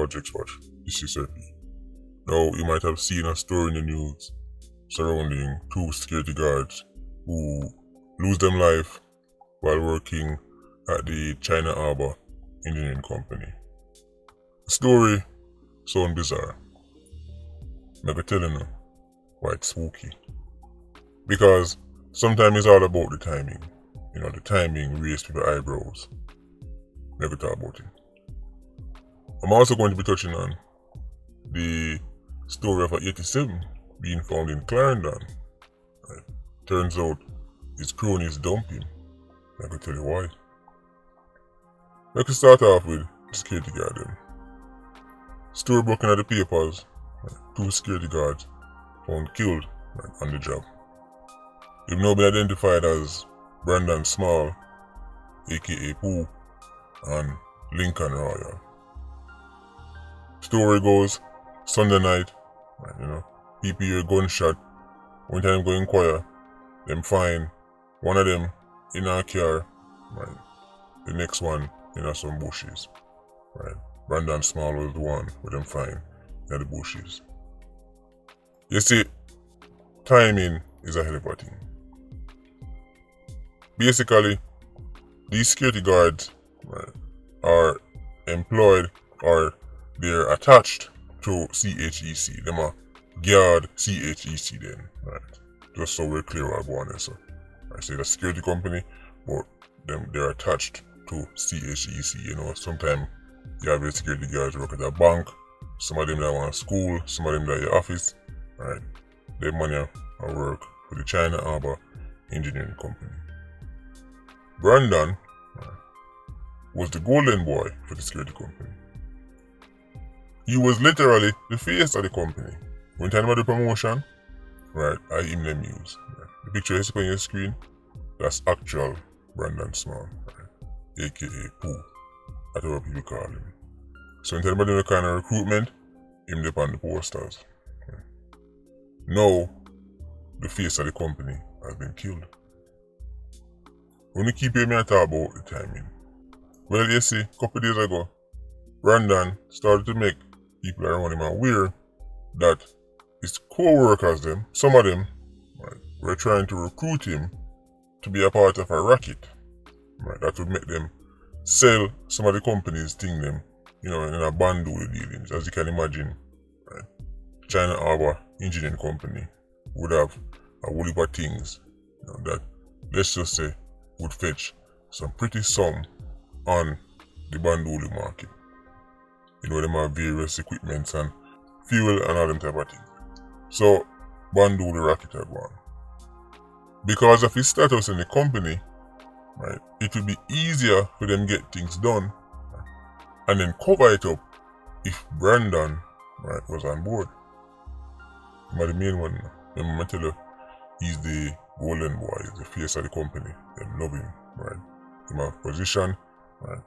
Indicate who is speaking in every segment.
Speaker 1: Politricks watch. This is RP. Now, you might have seen a story in the news surrounding two security guards who lose their life while working at the China Harbour engineering company. The story sounds bizarre. I'm gonna tell you why it's spooky. Because sometimes it's all about the timing. You know, the timing raised people's eyebrows. Never thought about it. I'm also going to be touching on the story of a 87 being found in Clarendon. Right. Turns out his cronies dumped him. I can tell you why. Let's start off with the security guard then. Story broken at the papers. Right. Two security guards found killed on the job. They've now been identified as Brandon Small, aka Pooh, and Lincoln Royal. Story goes, Sunday night, people hear gunshot. One time go inquire, them find one of them in a car, right? The next one in some bushes, right? Brandon Small was the one with them find in the bushes. You see, timing is a hell of a thing. Basically, these security guards, right, are employed or they're attached to CHEC. Them are guard CHEC then, right? Just so we're clear what I'm going on. So I say the security company, but they're attached to CHEC. Sometimes you have your security guards work at a bank, some of them that want school, some of them that your office, right? They money and work for the China Harbour engineering company. Brandon was the golden boy for the security company. He was literally the face of the company. When time about the promotion, right, I him them use. Right. The picture you see on your screen, that's actual Brandon Small, right, aka Pooh. That's what people call him. So when time about the kind of recruitment, him up on the posters. Right. Now, the face of the company has been killed. When you keep hearing me talk about the timing. Well, you see, a couple days ago, Brandon started to make people around him aware that his co-workers, some of them, right, were trying to recruit him to be a part of a racket. Right, that would make them sell some of the companies thing them, in a bundle of dealings. As you can imagine, right, China Harbour engineering company would have a whole heap of things that, let's just say, would fetch some pretty sum on the bandoli market. Them have various equipments and fuel and all them type of things. So, bandoli racket had gone. Because of his status in the company, right, it would be easier for them get things done, right, and then cover it up if Brandon, right, was on board. But the main one, remember I tell you, he's the golden boy, he's the face of the company. They love him, right? Him have position, right?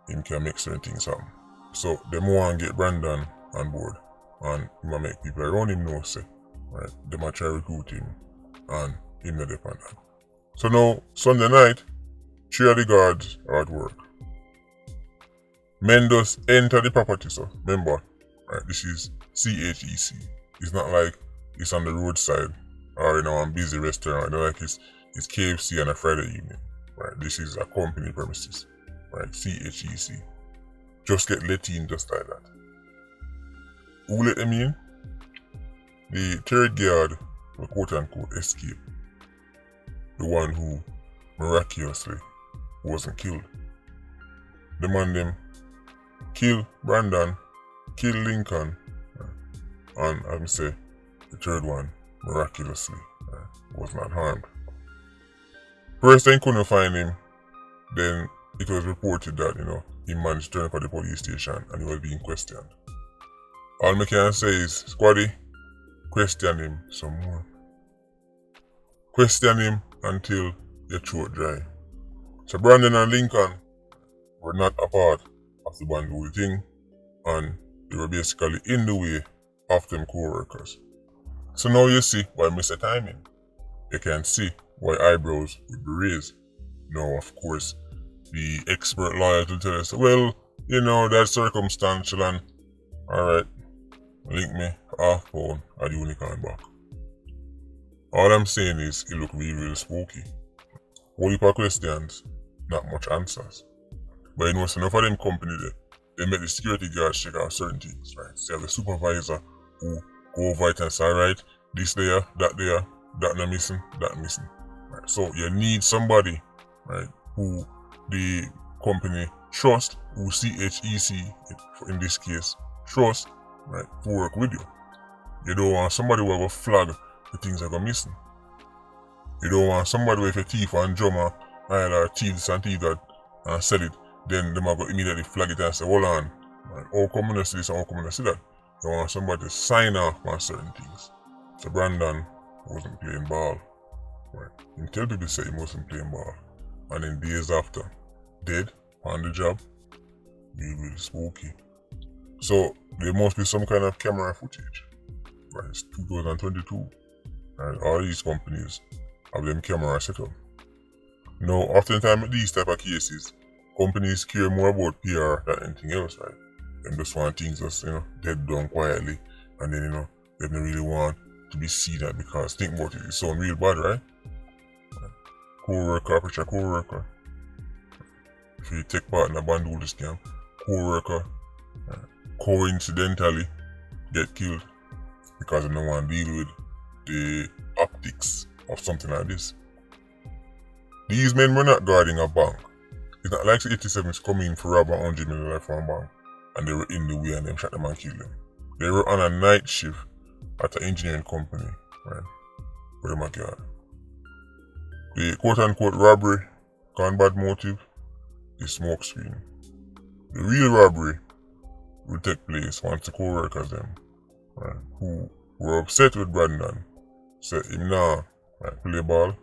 Speaker 1: Him can make certain things happen. So they want to get Brandon on board, and he might make people around him know, say, right? They might try to recruit him, and him not depend on. So now, Sunday night, 3 of the guards are at work. Men just enter the property, so remember, right? This is CHEC. It's not like it's on the roadside or in a busy restaurant. Not like it's KFC on a Friday evening, right? This is a company premises, right? CHEC. Just get let in just like that. Who let them in? The third guard, quote unquote, escaped. The one who miraculously wasn't killed. The man them kill Brandon, kill Lincoln, and I would say the third one miraculously was not harmed. First they couldn't find him, then it was reported that he managed to turn up at the police station and he was being questioned. All I can say is, Squaddy, question him some more. Question him until your throat dry. So Brandon and Lincoln were not a part of the bandoli thing, and they were basically in the way of them co-workers. So now you see why I say timing. You can see why eyebrows would be raised. Now, of course, the expert lawyers will tell us, well, that's circumstantial and Alright, link me half pound at the unicorn back. All I'm saying is it look really spooky. Whole heap of questions, not much answers. But you know, so enough of them company there, they make the security guards check out certain things, right? So you have the supervisor who go over it and say, alright, this there, that not missing, that missing. Right? So you need somebody, right, who the company trust, who CHEC in this case trust, right, to work with you. You don't want somebody who have a flag the things that go missing. You don't want somebody with a thief and drummer either thieves and thief that and sell it, then them are going to immediately flag it and say, hold on, right, how come I see this and how come I see that? You want somebody to sign off on certain things. So Brandon wasn't playing ball. Right. He tell people say he wasn't playing ball. And then days after, dead on the job, really spooky. So there must be some kind of camera footage. Right, it's 2022. Right, all these companies have them camera set up. Now, oftentimes with these type of cases, companies care more about PR than anything else, right? Them just want things just, dead down quietly, and then, they don't really want to be seen at, because think about it, it sounds real bad, right? Co-worker, approach a co-worker. If you take part in a bandul scam, co-worker coincidentally get killed because they don't want to deal with the optics of something like this. These men were not guarding a bank. It's not like the 87s come in for rob $100 million from a bank and they were in the way and them shot them and kill them. They were on a night shift at an engineering company, right? With them guard. The quote-unquote robbery, gone bad motive, is smoke screen. The real robbery will take place once the co-workers them, right, who were upset with Brandon, said him nah, right, play ball,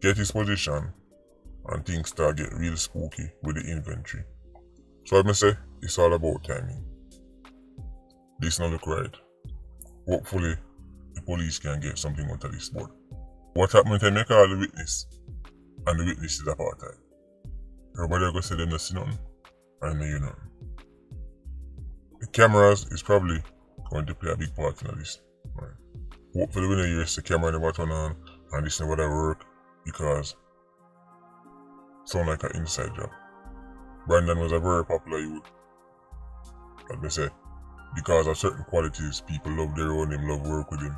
Speaker 1: get his position, and things start get real spooky with the inventory. So I say, it's all about timing. This not look right. Hopefully, the police can get something out of this, but what happened when they call the witness, and the witness is apartheid? Everybody are going to say they don't see nothing, and they hear nothing. The cameras is probably going to play a big part in this. Right? Hopefully when you hear the camera never turn on, and this never work, because it sound like an inside job. Brandon was a very popular youth. Like I said, because of certain qualities, people love their own him, love work with him.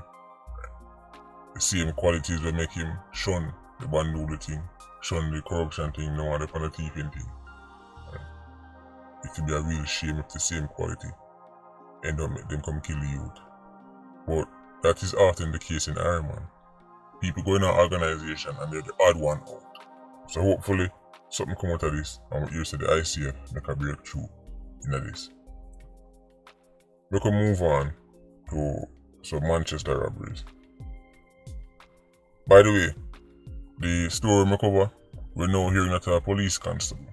Speaker 1: The same qualities will make him shun the bandulu thing, shun the corruption thing, no other kind of thieving thing. It would be a real shame if the same quality end up make them come kill the youth. But that is often the case in Ironman. People go in an organization and they're the odd one out. So hopefully something come out of this and we hear say the ICF make a breakthrough in this. We can move on to some Manchester robberies. By the way, the story we cover, we're now hearing that a police constable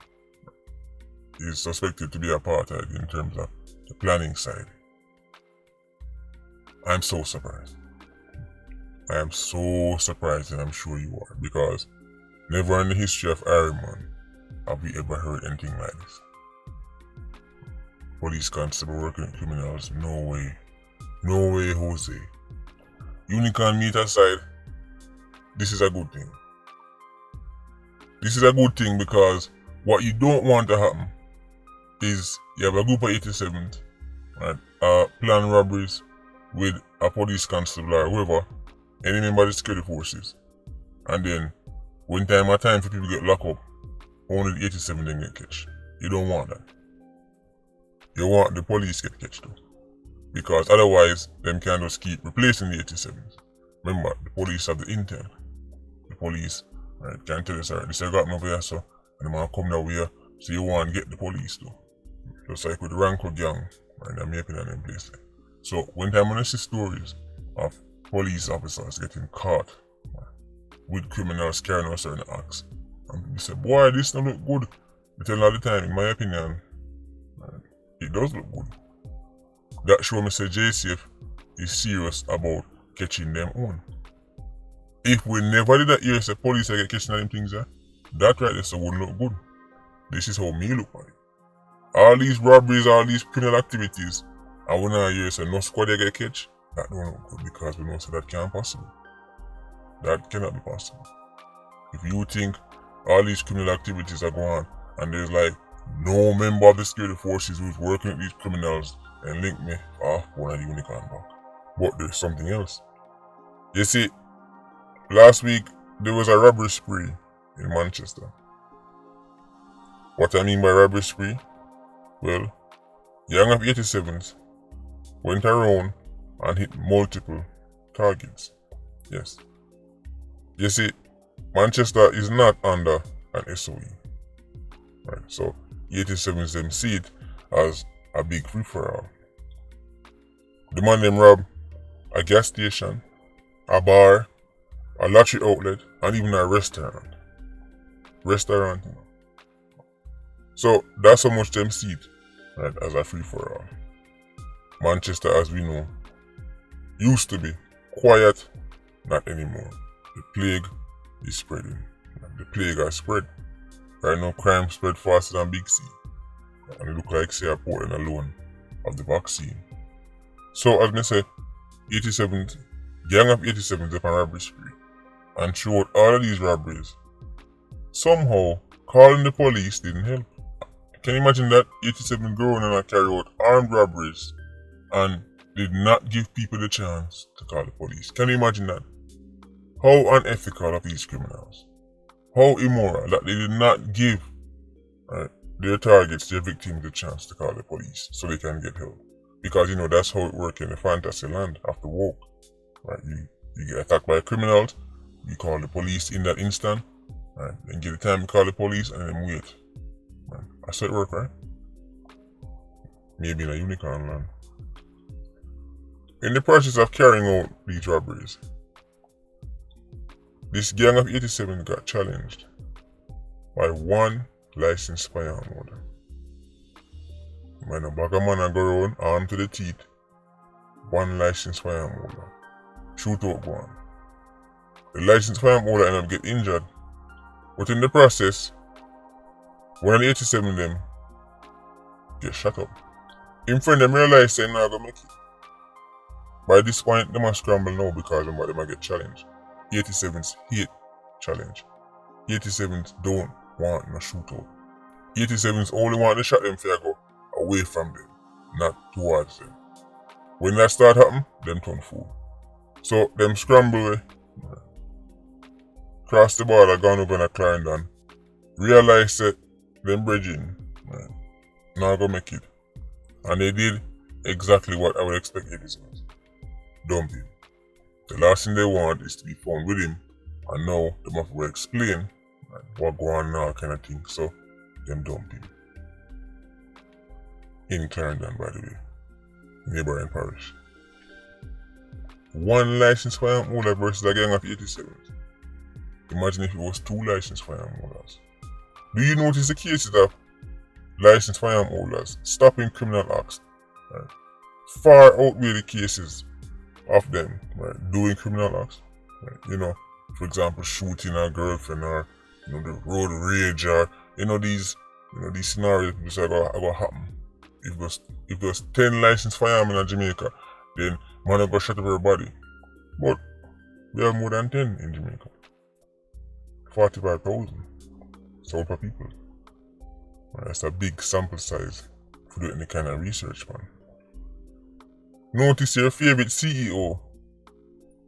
Speaker 1: is suspected to be apartheid in terms of the planning side. I'm so surprised. I am so surprised, and I'm sure you are, because never in the history of Ironman have we ever heard anything like this. Police constable working with criminals, no way. No way, Jose. Unicorn meat aside, this is a good thing. This is a good thing because what you don't want to happen is you have a group of 87s, right, plan robberies with a police constable or whoever, any member of the security forces, and then when time for people get locked up, only the 87 then get catch. You don't want that. You want the police get catch too, because otherwise them can just keep replacing the 87s. Remember, the police have the intel. The police, right, can tell us, alright, this has gotten over here, so, and the man come down here, so you want to get the police too. Just like with the Ranko gang, right, they're making an in place. So when time I see stories of police officers getting caught, right, with criminals carrying out certain acts, and they say, boy, this don't look good. They tell all the time, in my opinion, right, it does look good. That show me say JCF is serious about catching them on. If we never did that here, say police get catching them things, that right there so wouldn't look good. This is how me look at it. All these robberies, all these criminal activities And when I hear say no squad they get catch, that don't look good because we know say that can't possible. That cannot be possible. If you think all these criminal activities are going on and there's like no member of the security forces who's working with these criminals and link me off one of the unicorn back. But there's something else. You see, last week there was a robbery spree in Manchester. What I mean by robbery spree? Well, young of 87s went around and hit multiple targets. Yes. You see, Manchester is not under an SOE. Right? So 87s them see it as a big free-for-all. The man them rob a gas station, a bar, a lottery outlet, and even a restaurant. Restaurant, you know. So that's how much them see it, right, as a free-for-all. Manchester, as we know, used to be quiet, not anymore. The plague is spreading. The plague has spread. Right now, crime spread faster than Big C. And it look like say Portland alone of the vaccine. So as I say, 87th, gang of 87th up on robbery spree. And throughout all of these robberies, somehow calling the police didn't help. Can you imagine that 87 growing and carry out armed robberies and did not give people the chance to call the police? Can you imagine that? How unethical of these criminals. How immoral that they did not give their targets, their victims, the chance to call the police so they can get help. Because you know that's how it works in the fantasy land after woke. Right? You get attacked by criminals, you call the police in that instant, right? Then give the time to call the police and then wait. Right? That's how it works, right? Maybe in a unicorn land. In the process of carrying out these robberies, this gang of 87 got challenged by one licensed firearm holder. When a bag of man go around, armed to the teeth, one licensed firearm holder. Shootout go on. The licensed firearm holder end up get injured, but in the process, one of the 87 them get shot up. Him friend them realize they not gonna make it. By this point, they must scramble now because they might get challenged. 87s hate challenge. 87s don't want no shootout. 87s only want to shot them fair go away from them, not towards them. When that start happen, them turn fool. So them scramble cross the border, gone over to Clarendon, realize that them bridging not gonna make it. And they did exactly what I would expect 87s. Dump him. The last thing they want is to be found with him, and now they must go explain what go on now kind of thing, so them dump him. In Clarendon, by the way, neighboring parish. One licensed firearm holder versus a gang of 87s. Imagine if it was two licensed firearm holders. Do you notice the cases of licensed firearm holders stopping criminal acts far outweigh the cases of them doing criminal acts? You know, for example, shooting a girlfriend or the road rage or these scenarios which are gonna happen. If there's 10 licensed firearmen in Jamaica, then man go shot up everybody. But we have more than 10 in Jamaica. 45,000 South for people. That's a big sample size for doing any kind of research, man. Notice your favorite CEO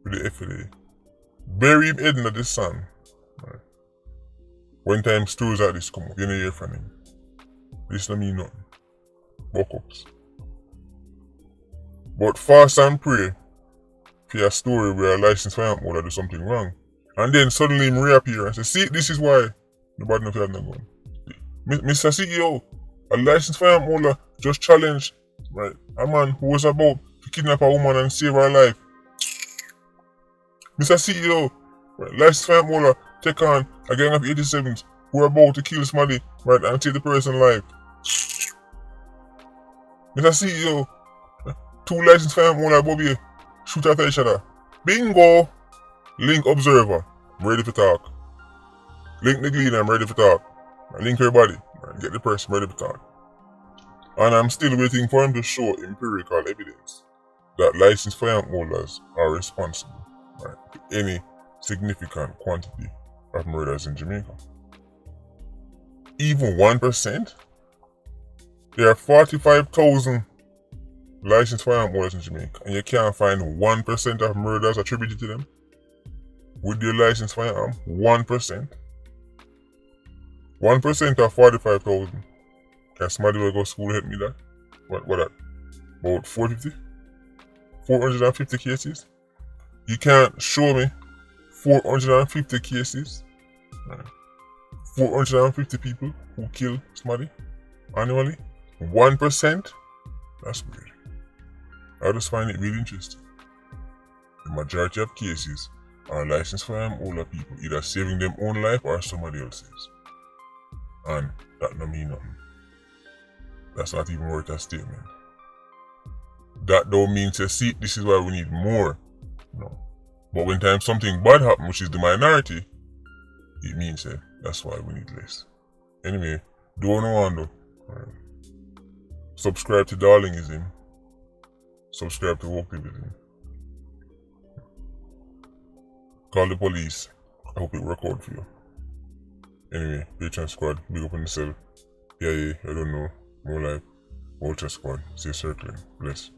Speaker 1: with the FLA. Bury him head in the sun. When time stories like this come up, you don't hear from him. This don't mean nothing. Buck-ups. But fast and pray for a story where a licensed firearm holder do something wrong. And then suddenly him reappear and say, see, this is why nobody knows no gun. Mr. CEO, a licensed firearm holder just challenged a man who was about to kidnap a woman and save her life. Mr. CEO, licensed firearm holder take on a gang of 87s who are about to kill somebody and take the person's life. Mr. CEO, two licensed firearm holders above you shoot after each other. Bingo! Link observer, I'm ready for talk. Link the gleaner, I'm ready for talk. Link everybody, get the person ready for talk. And I'm still waiting for him to show empirical evidence that licensed firearm holders are responsible, right, for any significant quantity of murders in Jamaica. Even 1%? There are 45,000 licensed firearm holders in Jamaica, and you can't find 1% of murders attributed to them with their licensed firearm. 1%. 1% of 45,000. Can somebody will go to school help me that? What that? About 450? 450 cases? You can't show me 450 cases? 450 people who kill somebody annually? 1%? That's weird. I just find it really interesting. The majority of cases are licensed firearm holder people either saving their own life or somebody else's. And that don't mean nothing. That's not even worth a statement. That don't mean to see this is why we need more. No. But when time something bad happens, which is the minority, it means that's why we need less. Anyway, do what I want though. Subscribe to Darlingism. Subscribe to Wokeism. Call the police. I hope it worked out for you. Anyway, Patreon squad, big up on yourself. Yeah, I don't know. More life. Vulture squad. Stay circling. Bless.